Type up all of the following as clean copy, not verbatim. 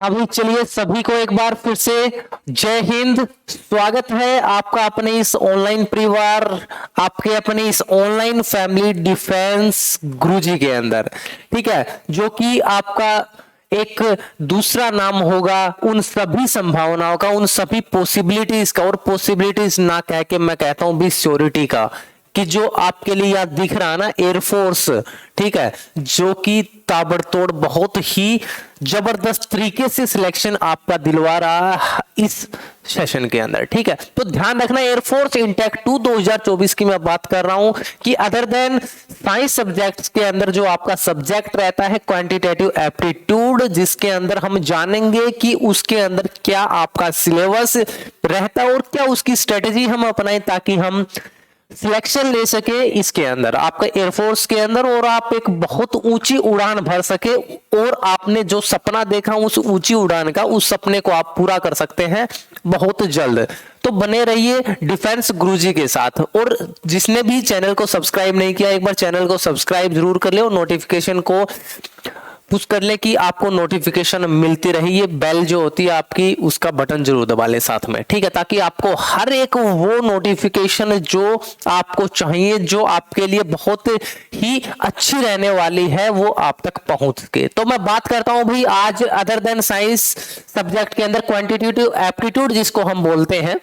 अभी चलिए सभी को एक बार फिर से जय हिंद। स्वागत है आपका अपने इस ऑनलाइन परिवार, आपके अपने इस ऑनलाइन फैमिली डिफेंस गुरुजी के अंदर। ठीक है, जो कि आपका एक दूसरा नाम होगा उन सभी संभावनाओं का, उन सभी पॉसिबिलिटीज का, और पॉसिबिलिटीज ना कह के मैं कहता हूं भी श्योरिटी का, कि जो आपके लिए याद दिख रहा है ना एयरफोर्स, ठीक है, जो कि ताबड़तोड़ बहुत ही जबरदस्त तरीके से सिलेक्शन आपका दिलवा रहा है इस सेशन के अंदर। ठीक है, तो ध्यान रखना एयरफोर्स इंटेक 2 2024 की मैं बात कर रहा हूं कि अदर देन साइंस सब्जेक्ट्स के अंदर जो आपका सब्जेक्ट रहता है क्वांटिटेटिव एप्टीट्यूड, जिसके अंदर हम जानेंगे कि उसके अंदर क्या आपका सिलेबस रहता है और क्या उसकी स्ट्रेटेजी हम अपनाएं ताकि हम सिलेक्शन ले सके इसके अंदर आपका एयरफोर्स के अंदर, और आप एक बहुत ऊंची उड़ान भर सके और आपने जो सपना देखा उस ऊंची उड़ान का, उस सपने को आप पूरा कर सकते हैं बहुत जल्द। तो बने रहिए डिफेंस गुरुजी के साथ, और जिसने भी चैनल को सब्सक्राइब नहीं किया एक बार चैनल को सब्सक्राइब जरूर कर ले और नोटिफिकेशन को पुश कर ले कि आपको नोटिफिकेशन मिलती रही। ये बेल जो होती है आपकी उसका बटन जरूर दबा ले साथ में, ठीक है, ताकि आपको हर एक वो नोटिफिकेशन जो आपको चाहिए, जो आपके लिए बहुत ही अच्छी रहने वाली है, वो आप तक पहुंच सके। तो मैं बात करता हूं भाई आज अदर देन साइंस सब्जेक्ट के अंदर क्वांटिटेटिव एप्टीट्यूड जिसको हम बोलते हैं,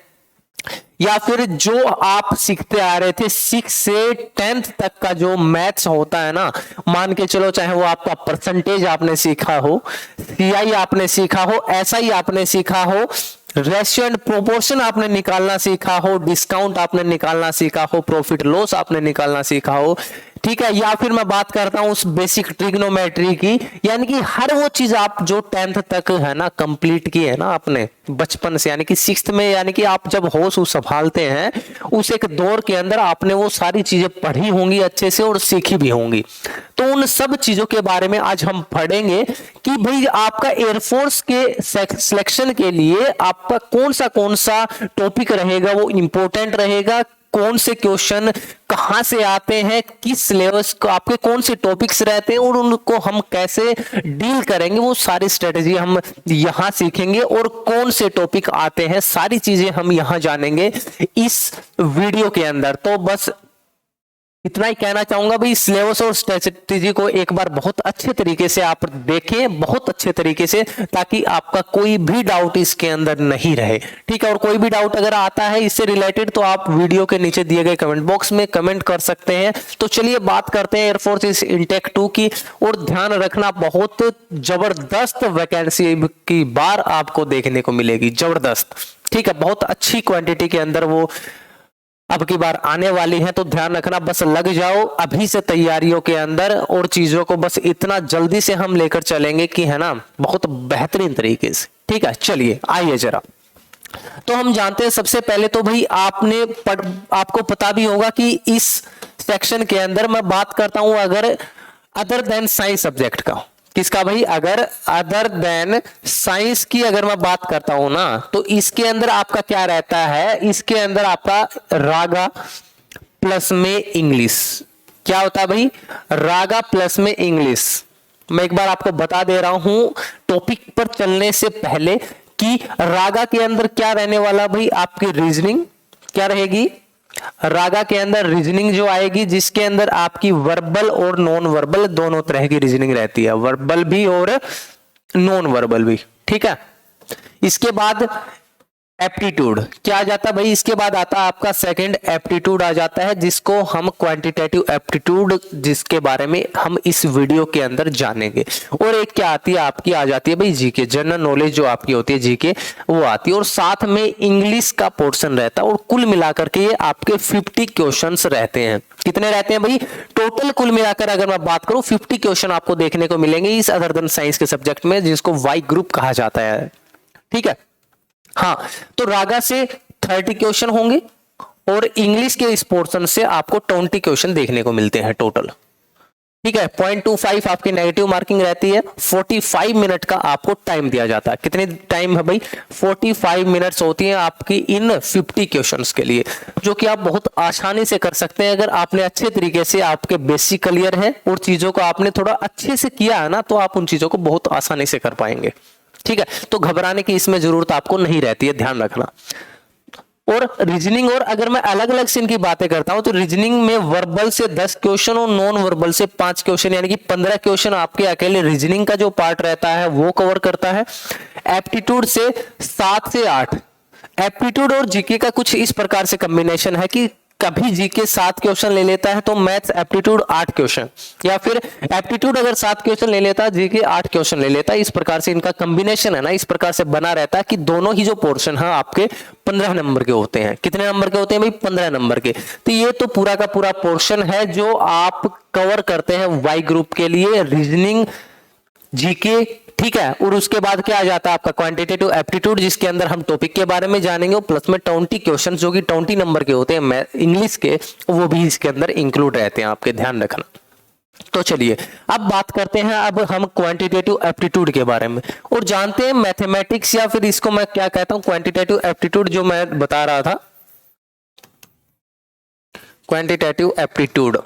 या फिर जो आप सीखते आ रहे थे 6 से 10th तक का जो मैथ्स होता है ना, मान के चलो चाहे वो आपका परसेंटेज आपने सीखा हो, सीआई आपने सीखा हो, एसआई आपने सीखा हो, रेशियो एंड प्रोपोर्शन आपने निकालना सीखा हो, डिस्काउंट आपने निकालना सीखा हो, प्रॉफिट लॉस आपने निकालना सीखा हो, ठीक है, या फिर मैं बात करता हूं उस बेसिक ट्रिग्नोमेट्री की, यानी कि हर वो चीज आप जो 10th तक है ना कंप्लीट की है ना आपने बचपन से, यानी कि 6th में, यानी कि आप जब होश संभालते हैं उस एक दौर के अंदर आपने वो सारी चीजें पढ़ी होंगी अच्छे से और सीखी भी होंगी। तो उन सब चीजों के बारे में आज हम पढ़ेंगे कि भाई आपका एयरफोर्स के सिलेक्शन के लिए आपका कौन सा टॉपिक रहेगा वो इंपॉर्टेंट रहेगा, कौन से क्वेश्चन कहां से आते हैं, किस सिलेबस को आपके कौन से टॉपिक्स रहते हैं और उनको हम कैसे डील करेंगे, वो सारी स्ट्रेटेजी हम यहां सीखेंगे, और कौन से टॉपिक आते हैं सारी चीजें हम यहां जानेंगे इस वीडियो के अंदर। तो बस इतना ही कहना चाहूंगा भाई, सिलेबस और स्ट्रेटेजी को एक बार बहुत अच्छे तरीके से आप देखें, बहुत अच्छे तरीके से, ताकि आपका कोई भी डाउट इसके अंदर नहीं रहे। ठीक है, और कोई भी डाउट अगर आता है इससे रिलेटेड तो आप वीडियो के नीचे दिए गए कमेंट बॉक्स में कमेंट कर सकते हैं। तो चलिए बात करते हैं एयरफोर्स इस इंटेक 2 की, और ध्यान रखना बहुत जबरदस्त वैकेंसी की बार आपको देखने को मिलेगी, जबरदस्त। ठीक है, बहुत अच्छी क्वांटिटी के अंदर वो अब की बार आने वाली है, तो ध्यान रखना, बस लग जाओ अभी से तैयारियों के अंदर, और चीजों को बस इतना जल्दी से हम लेकर चलेंगे कि है ना बहुत बेहतरीन तरीके से। ठीक है, चलिए आइए जरा। तो हम जानते हैं सबसे पहले तो भाई आपको पता भी होगा कि इस सेक्शन के अंदर मैं बात करता हूं अगर अदर देन साइंस सब्जेक्ट का, किसका भाई, अगर अदर देन साइंस की अगर मैं बात करता हूं ना, तो इसके अंदर आपका क्या रहता है, इसके अंदर आपका रागा प्लस में इंग्लिश। क्या होता है भाई, रागा प्लस में इंग्लिश। मैं एक बार आपको बता दे रहा हूं टॉपिक पर चलने से पहले कि रागा के अंदर क्या रहने वाला भाई, आपकी रीजनिंग क्या रहेगी, रागा के अंदर रीजनिंग जो आएगी, जिसके अंदर आपकी वर्बल और नॉन वर्बल दोनों तरह की रीजनिंग रहती है, वर्बल भी और नॉन वर्बल भी। ठीक है, इसके बाद एप्टीट्यूड क्या आ जाता है भाई, इसके बाद आता है आपका सेकंड एप्टीट्यूड आ जाता है, जिसको हम क्वांटिटेटिव एप्टीट्यूड, जिसके बारे में हम इस वीडियो के अंदर जानेंगे। और एक क्या आती है आपकी, आ जाती है भाई जीके, जनरल नॉलेज जो आपकी होती है जीके वो आती है, और साथ में इंग्लिश का पोर्शन रहता है, और कुल मिलाकर के ये आपके 50 क्वेश्चंस रहते हैं। कितने रहते हैं भाई टोटल, कुल मिलाकर अगर मैं बात करूं 50 क्वेश्चन आपको देखने को मिलेंगे इस अदर देन साइंस के सब्जेक्ट में, जिसको वाई ग्रुप कहा जाता है। ठीक है, हाँ, तो रागा से 30 क्वेश्चन होंगे और इंग्लिश के इस पोर्शन से आपको 20 क्वेश्चन देखने को मिलते हैं टोटल। ठीक है, 0.25 आपकी नेगेटिव मार्किंग रहती है, 45 मिनट का आपको टाइम दिया जाता है। कितने टाइम है भाई, 45 मिनट्स होती हैं आपकी इन 50 क्वेश्चंस के लिए, जो कि आप बहुत आसानी से कर सकते हैं अगर आपने अच्छे तरीके से, आपके बेसिक क्लियर है और चीजों को आपने थोड़ा अच्छे से किया है ना, तो आप उन चीजों को बहुत आसानी से कर पाएंगे। ठीक है, तो घबराने की इसमें जरूरत आपको नहीं रहती है, ध्यान रखना। और रीजनिंग, और अगर मैं अलग अलग से इनकी बातें करता हूं तो रीजनिंग में वर्बल से 10 क्वेश्चन और नॉन वर्बल से 5 क्वेश्चन, यानी कि 15 क्वेश्चन आपके अकेले रीजनिंग का जो पार्ट रहता है वो कवर करता है। एप्टीट्यूड से 7 से 8। एप्टीट्यूड और जीके का कुछ इस प्रकार से कॉम्बिनेशन है कि कभी जीके 7 क्वेश्चन ले लेता है तो मैथ्स एप्टीट्यूड 8 क्वेश्चन, या फिर एप्टीट्यूड अगर 7 क्वेश्चन ले लेता है जीके 8 क्वेश्चन ले लेता है। इस प्रकार से इनका कॉम्बिनेशन है ना, इस प्रकार से बना रहता है कि दोनों ही जो पोर्शन है आपके 15 नंबर के होते हैं। कितने नंबर के होते हैं भाई? 15 नंबर के। तो ये तो पूरा का पूरा पोर्शन है जो आप कवर करते हैं वाई ग्रुप के लिए, रीजनिंग, जीके, ठीक है। और उसके बाद क्या आ जाता है आपका क्वांटिटेटिव एप्टीट्यूड, जिसके अंदर हम टॉपिक के बारे में जानेंगे, और प्लस में 20 क्वेश्चन जो कि 20 नंबर के होते हैं इंग्लिश के, वो भी इसके अंदर इंक्लूड रहते हैं, आपके ध्यान रखना। तो चलिए अब बात करते हैं अब हम क्वांटिटेटिव एप्टीट्यूड के बारे में, और जानते हैं मैथमेटिक्स, या फिर इसको मैं क्या कहता हूं, क्वांटिटेटिव एप्टीट्यूड जो मैं बता रहा था, क्वांटिटेटिव एप्टीट्यूड,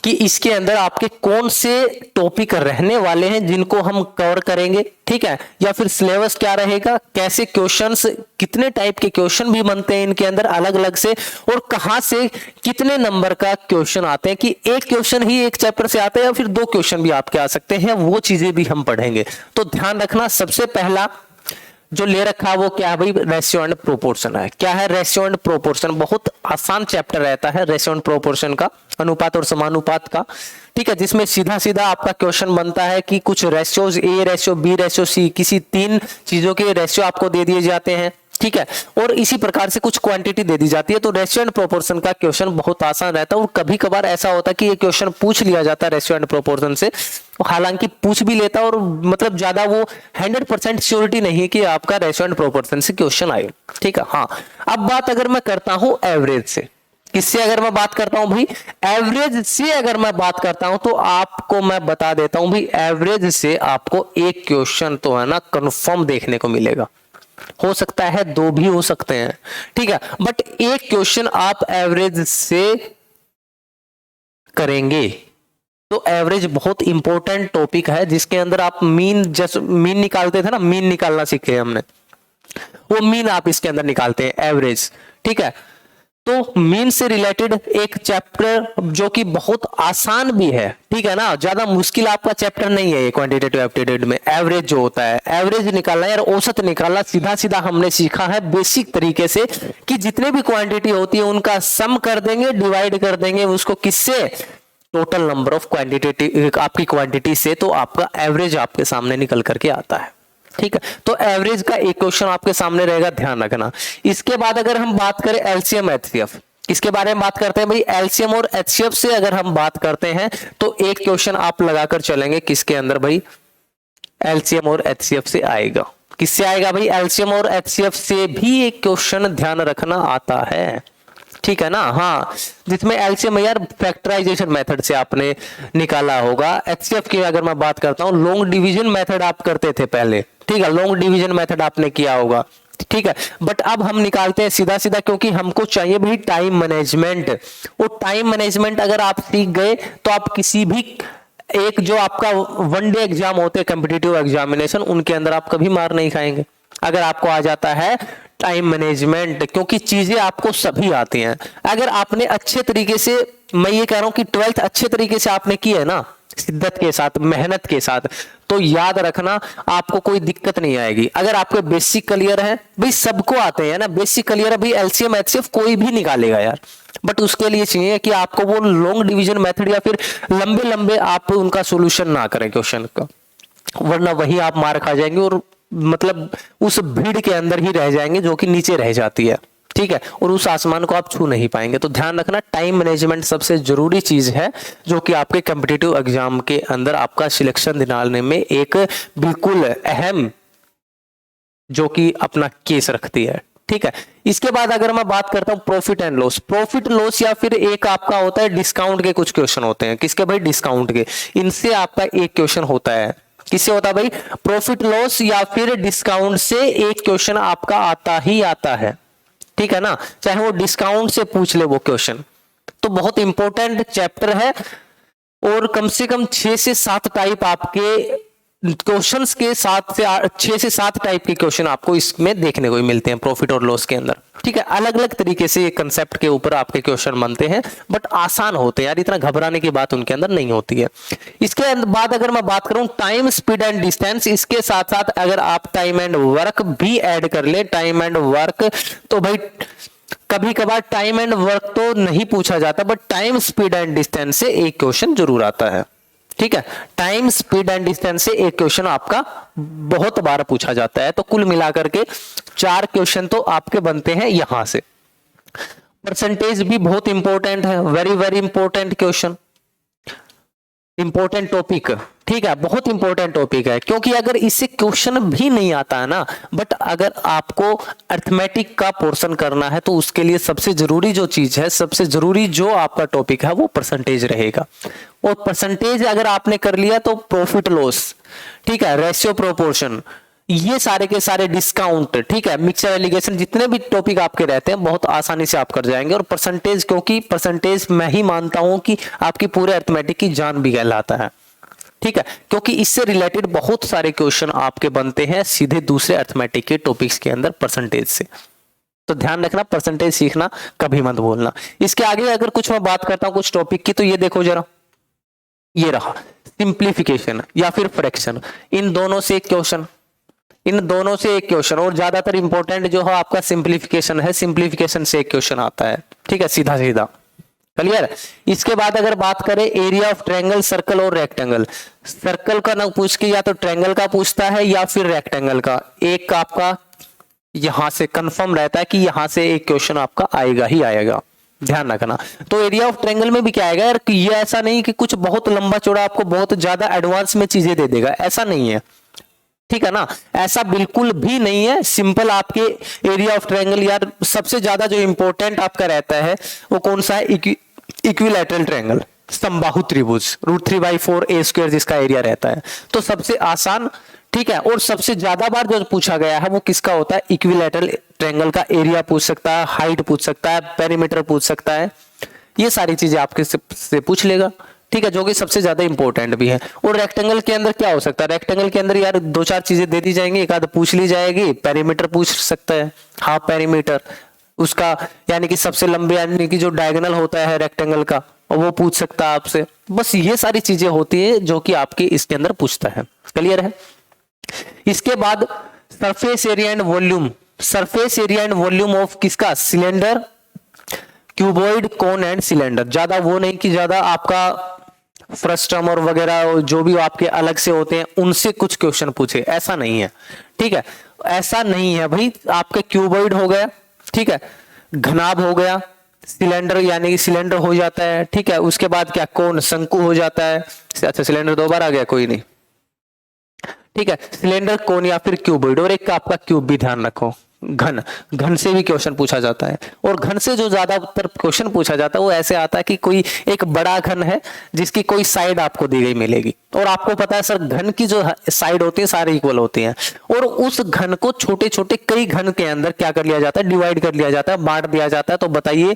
कि इसके अंदर आपके कौन से टॉपिक रहने वाले हैं जिनको हम कवर करेंगे, ठीक है, या फिर सिलेबस क्या रहेगा, कैसे क्वेश्चंस, कितने टाइप के क्वेश्चन भी बनते हैं इनके अंदर अलग अलग से, और कहां से कितने नंबर का क्वेश्चन आते हैं, कि एक क्वेश्चन ही एक चैप्टर से आता है या फिर 2 क्वेश्चन भी आपके आ सकते हैं, वो चीजें भी हम पढ़ेंगे। तो ध्यान रखना, सबसे पहला जो ले रखा है वो क्या है भाई? रेशियो एंड प्रोपोर्शन है। क्या है रेशियो एंड प्रोपोर्शन? बहुत आसान चैप्टर रहता है रेशियो एंड प्रोपोर्शन का, अनुपात और समानुपात का, ठीक है, जिसमें सीधा सीधा आपका क्वेश्चन बनता है कि कुछ ratios, A ratio, B ratio, C, किसी 3 चीजों के रेशियो आपको दे दिए जाते हैं, ठीक है, और इसी प्रकार से कुछ क्वांटिटी दे दी जाती है। तो रेशियो एंड प्रोपोर्शन का क्वेश्चन बहुत आसान रहता है, और कभी कभार ऐसा होता है कि ये क्वेश्चन पूछ लिया जाता है रेशियो एंड प्रोपोर्शन से, हालांकि पूछ भी लेता है, और मतलब ज्यादा वो 100% श्योरिटी नहीं है कि आपका रेशियो एंड प्रोपोर्शन से क्वेश्चन आए, ठीक है। हाँ, अब बात अगर मैं करता हूं एवरेज से, किससे अगर मैं बात करता हूं भाई? एवरेज से अगर मैं बात करता हूं तो आपको मैं बता देता हूं भाई, एवरेज से आपको एक क्वेश्चन तो है ना कंफर्म देखने को मिलेगा, हो सकता है 2 भी हो सकते हैं, ठीक है, बट एक क्वेश्चन आप एवरेज से करेंगे। तो एवरेज बहुत इंपॉर्टेंट टॉपिक है, जिसके अंदर आप मीन, जैसे मीन निकालते थे ना, मीन निकालना सीखे हमने, वो मीन आप इसके अंदर निकालते हैं, एवरेज, ठीक है। तो मीन से रिलेटेड एक चैप्टर जो कि बहुत आसान भी है, ठीक है ना, ज्यादा मुश्किल आपका चैप्टर नहीं है ये क्वांटिटेटिव एप्टीट्यूड में। एवरेज जो होता है, एवरेज निकालना है, औसत निकालना, सीधा सीधा हमने सीखा है बेसिक तरीके से कि जितने भी क्वांटिटी होती है उनका सम कर देंगे, डिवाइड कर देंगे उसको किससे? टोटल नंबर ऑफ क्वांटिटी, आपकी क्वांटिटी से, तो आपका एवरेज आपके सामने निकल करके आता है, ठीक है। तो एवरेज का एक क्वेश्चन आपके सामने रहेगा, ध्यान रखना। इसके बाद अगर हम बात करें एलसीएम एचसीएफ, किसके बारे में बात करते हैं भाई? एलसीएम और एचसीएफ से अगर हम बात करते हैं तो एक क्वेश्चन आप लगाकर चलेंगे, किसके अंदर भाई? एलसीएम और एचसीएफ से आएगा। किससे आएगा भाई? एलसीएम और एचसीएफ से भी एक क्वेश्चन ध्यान रखना आता है, ठीक है ना। हाँ, जिसमें एलसीएम यार फैक्टराइजेशन मेथड से आपने निकाला होगा। एचसीएफ की अगर मैं बात करता हूं, लॉन्ग डिवीजन मेथड आप करते थे पहले, ठीक है, लॉन्ग डिवीजन मेथड आपने किया होगा, ठीक है, बट अब हम निकालते हैं सीधा सीधा, क्योंकि हमको चाहिए भाई टाइम मैनेजमेंट। वो टाइम मैनेजमेंट अगर आप सीख गए तो आप किसी भी एक जो आपका 1 डे एग्जाम होते हैं कॉम्पिटिटिव एग्जामिनेशन, उनके अंदर आप कभी मार नहीं खाएंगे अगर आपको आ जाता है टाइम मैनेजमेंट, क्योंकि चीजें आपको सभी आती हैं। अगर आपने अच्छे तरीके से, मैं ये कह रहा हूं कि 12th अच्छे तरीके से आपने की है ना, शिद्दत के साथ, मेहनत के साथ, तो याद रखना आपको कोई दिक्कत नहीं आएगी। अगर आपके बेसिक क्लियर है, भाई सबको आते हैं ना बेसिक क्लियर है, भाई एलसीएम एचसीएफ कोई भी निकालेगा यार, बट उसके लिए चाहिए कि आपको वो लॉन्ग डिवीजन मेथड या फिर लंबे लंबे आप उनका सोल्यूशन ना करें क्वेश्चन का, वरना वही आप मार खा जाएंगे और मतलब उस भीड़ के अंदर ही रह जाएंगे जो कि नीचे रह जाती है, ठीक है, और उस आसमान को आप छू नहीं पाएंगे। तो ध्यान रखना, टाइम मैनेजमेंट सबसे जरूरी चीज है जो कि आपके कॉम्पिटिटिव एग्जाम के अंदर आपका सिलेक्शन दिलाने में एक बिल्कुल अहम जो कि अपना केस रखती है, ठीक है। इसके बाद अगर मैं बात करता हूं profit and loss, profit loss या फिर एक आपका होता है डिस्काउंट के कुछ क्वेश्चन होते हैं, किसके भाई? डिस्काउंट के। इनसे आपका एक क्वेश्चन होता है, किससे होता है भाई? प्रॉफिट लॉस या फिर डिस्काउंट से एक क्वेश्चन आपका आता ही आता है, ठीक है ना, चाहे वो डिस्काउंट से पूछ ले वो क्वेश्चन। तो बहुत इंपॉर्टेंट चैप्टर है और कम से कम 6 से 7 टाइप आपके क्वेश्चंस के 6 से 7 टाइप के क्वेश्चन आपको इसमें देखने को मिलते हैं प्रॉफिट और लॉस के अंदर। ठीक है, अलग अलग तरीके से ये कंसेप्ट के ऊपर आपके क्वेश्चन बनते हैं, बट आसान होते हैं यार, इतना घबराने की बात उनके अंदर नहीं होती है। इसके बाद अगर मैं बात करूं टाइम, स्पीड एंड डिस्टेंस, इसके साथ साथ अगर आप टाइम एंड वर्क भी ऐड कर ले, टाइम एंड वर्क, तो भाई कभी कभार टाइम एंड वर्क तो नहीं पूछा जाता, but time, speed and distance से एक क्वेश्चन जरूर आता है। ठीक है, टाइम, स्पीड एंड डिस्टेंस से एक क्वेश्चन आपका बहुत बार पूछा जाता है। तो कुल मिलाकर के 4 क्वेश्चन तो आपके बनते हैं यहां से। परसेंटेज भी बहुत इंपॉर्टेंट है, very very important question, important topic. ठीक है, बहुत इंपॉर्टेंट टॉपिक है, क्योंकि अगर इससे क्वेश्चन भी नहीं आता है ना, बट अगर आपको अर्थमेटिक का पोर्शन करना है तो उसके लिए सबसे जरूरी जो चीज है, सबसे जरूरी जो आपका टॉपिक है वो परसेंटेज रहेगा। और परसेंटेज अगर आपने कर लिया तो प्रॉफिट लॉस, ठीक है, रेशियो प्रोपोर्शन, ये सारे के सारे डिस्काउंट, ठीक है, मिक्सचर एलिगेशन, जितने भी टॉपिक आपके रहते हैं बहुत आसानी से आप कर जाएंगे। और परसेंटेज, क्योंकि परसेंटेज मैं ही मानता हूं कि आपकी पूरे अर्थमेटिक की जान भी कहलाता है। ठीक है, क्योंकि इससे रिलेटेड बहुत सारे क्वेश्चन आपके बनते हैं सीधे दूसरे अर्थमेटिक के टॉपिक्स के अंदर परसेंटेज से। तो ध्यान रखना, परसेंटेज सीखना कभी मत भूलना। इसके आगे अगर कुछ मैं बात करता हूं कुछ टॉपिक की, तो ये देखो जरा, ये रहा सिंप्लीफिकेशन या फिर फ्रैक्शन, इन दोनों से एक क्वेश्चन, इन दोनों से एक क्वेश्चन, और ज्यादातर इंपॉर्टेंट जो है आपका सिंप्लीफिकेशन है, सिंप्लीफिकेशन से एक क्वेश्चन आता है। ठीक है, सीधा सीधा क्लियर। इसके बाद अगर बात करें एरिया ऑफ ट्रायंगल, सर्कल और रेक्टेंगल, सर्कल का ना पूछ के या तो ट्रायंगल का पूछता है या फिर रेक्टेंगल का, एक आपका यहां से कंफर्म रहता है कि यहां से एक क्वेश्चन आपका आएगा ही आएगा, ध्यान रखना। तो एरिया ऑफ ट्रायंगल में भी क्या आएगा यार, कि ये ऐसा नहीं कि कुछ बहुत लंबा चौड़ा आपको बहुत ज्यादा एडवांस में चीजें दे देगा, ऐसा नहीं है। ठीक है ना, ऐसा बिल्कुल भी नहीं है। सिंपल आपके एरिया ऑफ ट्रायंगल यार सबसे ज्यादा जो इंपॉर्टेंट आपका रहता है वो कौन सा है, इक्विलैटरल ट्रायंगल, समबाहु त्रिभुज, √3/4 a² जिसका एरिया रहता है, तो सबसे आसान। ठीक है, और सबसे ज्यादा बार जो पूछा गया है वो किसका होता है, इक्विलैटरल ट्रायंगल का एरिया पूछ सकता है, हाइट पूछ सकता है, पेरीमीटर पूछ सकता है, ये सारी चीजें आपके से पूछ लेगा। ठीक है, जो कि सबसे ज्यादा इंपॉर्टेंट भी है। और रेक्टेंगल के अंदर क्या हो सकता है, रेक्टेंगल के अंदर यार 2-4 चीजें दे दी जाएंगी, एक आध पूछ ली जाएगी, पेरीमीटर पूछ सकता है, हाफ पेरीमीटर उसका, यानी कि सबसे लंबे, यानी कि जो डायगोनल होता है रेक्टेंगल का, और वो पूछ सकता है आपसे। बस ये सारी चीजें होती है जो कि आपके इसके अंदर पूछता है। क्लियर है। इसके बाद surface area and volume, surface area and volume of किसका, cylinder, cuboid, cone and cylinder. ज्यादा वो नहीं कि ज्यादा आपका फ्रस्टम और वगैरह जो भी आपके अलग से होते हैं उनसे कुछ क्वेश्चन पूछे, ऐसा नहीं है। ठीक है, ऐसा नहीं है भाई। आपके क्यूबॉइड हो गया, ठीक है, घनाभ हो गया, सिलेंडर यानी कि सिलेंडर हो जाता है। ठीक है, उसके बाद क्या, कोन, शंकु हो जाता है। अच्छा, सिलेंडर 2 बार आ गया, कोई नहीं। ठीक है, सिलेंडर, कोन या फिर क्यूबॉइड। और एक का आपका क्यूब भी ध्यान रखो, घन, घन से भी क्वेश्चन पूछा जाता है। और घन से जो ज्यादातर क्वेश्चन पूछा जाता है वो ऐसे आता है कि कोई एक बड़ा घन है जिसकी कोई साइड आपको दी गई मिलेगी, और आपको पता है सर घन की जो साइड होती है सारी इक्वल होती हैं, और उस घन को छोटे छोटे कई घन के अंदर क्या कर लिया जाता है, डिवाइड कर लिया जाता है, बांट दिया जाता है। तो बताइए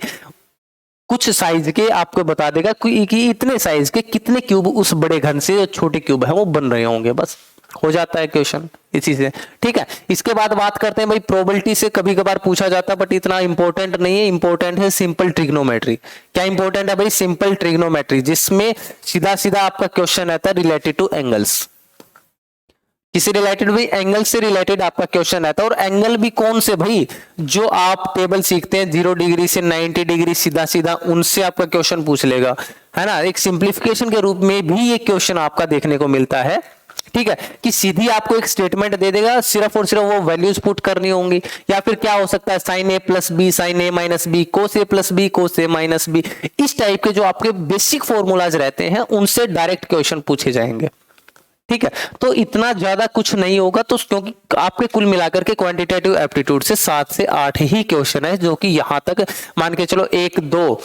कुछ साइज के आपको बता देगा कि इतने साइज के कितने क्यूब उस बड़े घन से जो छोटे क्यूब है वो बन रहे होंगे, बस हो जाता है क्वेश्चन इसी से। ठीक है, इसके बाद बात करते हैं भाई प्रोबेबिलिटी से, कभी कभार पूछा जाता है बट इतना इंपॉर्टेंट नहीं है। इंपॉर्टेंट है सिंपल ट्रिग्नोमेट्री। क्या इंपॉर्टेंट है भाई, सिंपल ट्रिग्नोमेट्री, जिसमें सीधा सीधा आपका क्वेश्चन आता है रिलेटेड टू एंगल्स। किसी रिलेटेड भाई, एंगल से रिलेटेड आपका क्वेश्चन आता है। और एंगल भी कौन से भाई, जो आप टेबल सीखते हैं 0 डिग्री से 90 डिग्री, सीधा सीधा उनसे आपका क्वेश्चन पूछ लेगा, है ना। एक सिंप्लीफिकेशन के रूप में भी ये क्वेश्चन आपका देखने को मिलता है। ठीक है, कि सीधी आपको एक स्टेटमेंट दे देगा, सिर्फ और सिर्फ वो वैल्यूज पुट करनी होंगी। या फिर क्या हो सकता है, sin a + b, sin a - b, cos a + b, cos a - b, इस टाइप के जो आपके बेसिक फॉर्मूलाज रहते हैं उनसे डायरेक्ट क्वेश्चन पूछे जाएंगे। ठीक है, तो इतना ज्यादा कुछ नहीं होगा। तो क्योंकि आपके कुल मिलाकर के क्वांटिटेटिव एप्टीट्यूड से 7 से 8 ही क्वेश्चन है, जो कि यहां तक मान के चलो 1 2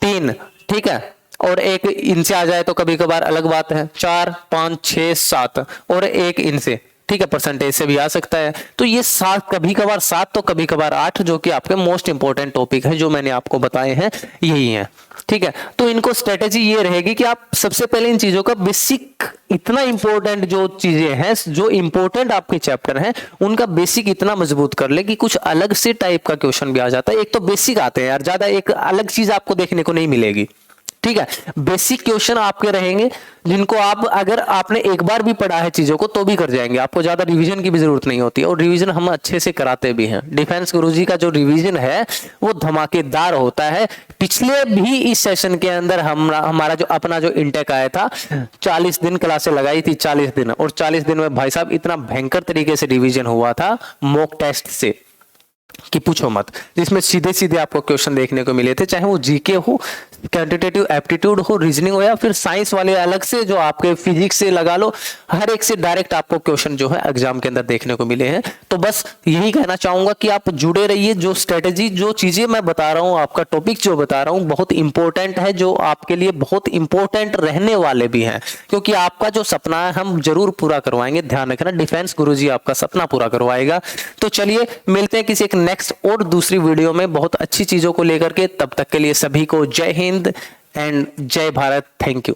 3, ठीक है, और एक इनसे आ जाए तो कभी कभार अलग बात है, 4 5 6 7, और एक इनसे, ठीक है, परसेंटेज से भी आ सकता है। तो ये 7, कभी कभार 7 तो कभी कभार 8, जो कि आपके मोस्ट इंपॉर्टेंट टॉपिक है जो मैंने आपको बताए हैं यही है। ठीक है, तो इनको स्ट्रेटेजी ये रहेगी कि आप सबसे पहले इन चीजों का बेसिक, इतना इंपॉर्टेंट जो चीजें हैं, जो इंपॉर्टेंट आपके चैप्टर हैं, उनका बेसिक इतना मजबूत कर ले कि कुछ अलग से टाइप का क्वेश्चन भी आ जाता है। एक तो बेसिक आते हैं यार, ज्यादा एक अलग चीज आपको देखने को नहीं मिलेगी। ठीक है, बेसिक क्वेश्चन आपके रहेंगे जिनको आप, अगर आपने एक बार भी पढ़ा है चीजों को तो भी कर जाएंगे, आपको ज्यादा रिवीजन की भी जरूरत नहीं होती। और रिवीजन हम अच्छे से कराते भी हैं। डिफेंस गुरुजी का जो रिवीजन है वो धमाकेदार होता है। पिछले भी इस सेशन के अंदर हमारा जो अपना जो इंटेक आया था, 40 दिन क्लासें लगाई थी, 40 दिन, और 40 दिन में भाई साहब इतना भयंकर तरीके से रिवीजन हुआ था मॉक टेस्ट से कि पूछो मत, जिसमें सीधे सीधे आपको क्वेश्चन देखने को मिले थे, चाहे वो जीके हो, क्वांटिटेटिव एप्टीट्यूड हो, रीजनिंग हो, या फिर साइंस वाले अलग से जो आपके फिजिक्स से लगा लो, हर एक से डायरेक्ट आपको क्वेश्चन जो है एग्जाम के अंदर देखने को मिले हैं। तो बस यही कहना चाहूंगा कि आप जुड़े रहिए। जो स्ट्रेटेजी, जो चीजें मैं बता रहा हूं, आपका टॉपिक जो बता रहा हूं बहुत इंपॉर्टेंट है, जो आपके लिए बहुत इंपॉर्टेंट रहने वाले भी हैं, क्योंकि आपका जो सपना है हम जरूर पूरा करवाएंगे। ध्यान रखना, डिफेंस गुरुजी आपका सपना पूरा करवाएगा। तो चलिए मिलते हैं किसी एक नेक्स्ट और दूसरी वीडियो में बहुत अच्छी चीजों को लेकर के। तब तक के लिए सभी को जय हिंद एंड जय भारत। Thank you.